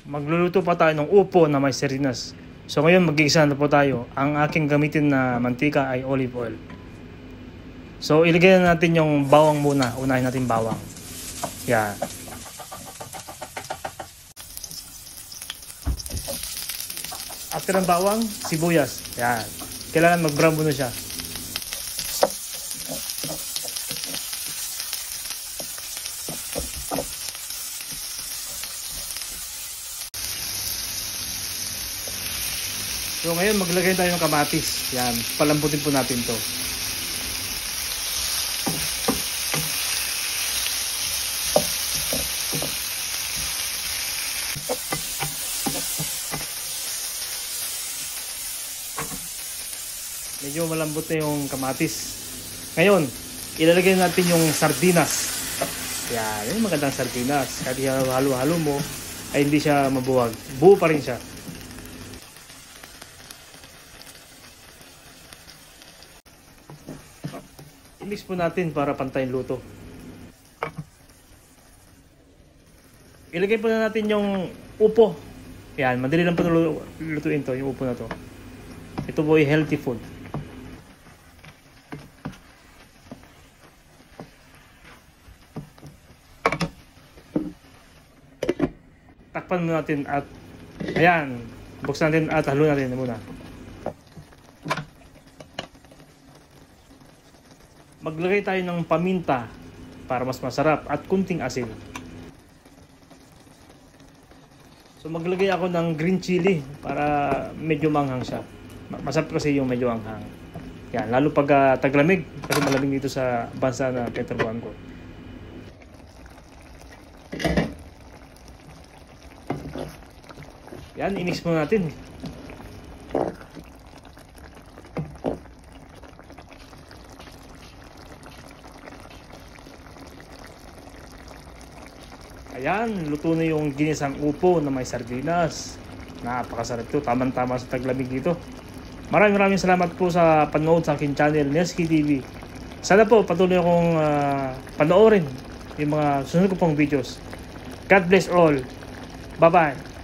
Magluluto pa tayo ng upo na may sardinas. So ngayon mag-iisa na po tayo. Ang aking gamitin na mantika ay olive oil. So ilagay na natin yung bawang muna. Unahin natin bawang. Yan. After ng bawang, sibuyas. Yan. Kailangan mag-brown muna siya. So ngayon maglagay tayo ng kamatis. Yan, palambutin po natin to. Medyo malambot na yung kamatis. Ngayon, ilalagay natin yung sardinas. Yan, yung magandang sardinas. Kahit halo-halo mo, ay hindi siya mabuwag. Buo pa rin siya. I-mix po natin para pantay luto. Ilagay po na natin yung upo. Yan, madali lang po lutuin to, yung upo na to. Ito po ay healthy food. Takpan muna natin at ayan, buksan natin at haluin natin muna. Maglagay tayo ng paminta para mas masarap at kunting asin. So maglagay ako ng green chili para medyo manghang siya. Masarap kasi yung medyo anghang. Yan, lalo pag taglamig kasi malamig dito sa bansa na pinagtrabahuan ko. Yan, i-mix muna natin. Ayan, luto na yung ginisang upo na may sardinas. Napakasarap ito, tamang-tama sa taglamig dito. Maraming salamat po sa panood sa aking channel, Nesky TV. Sana po patuloy akong panoorin yung mga susunod ko pong videos. God bless all. Bye-bye.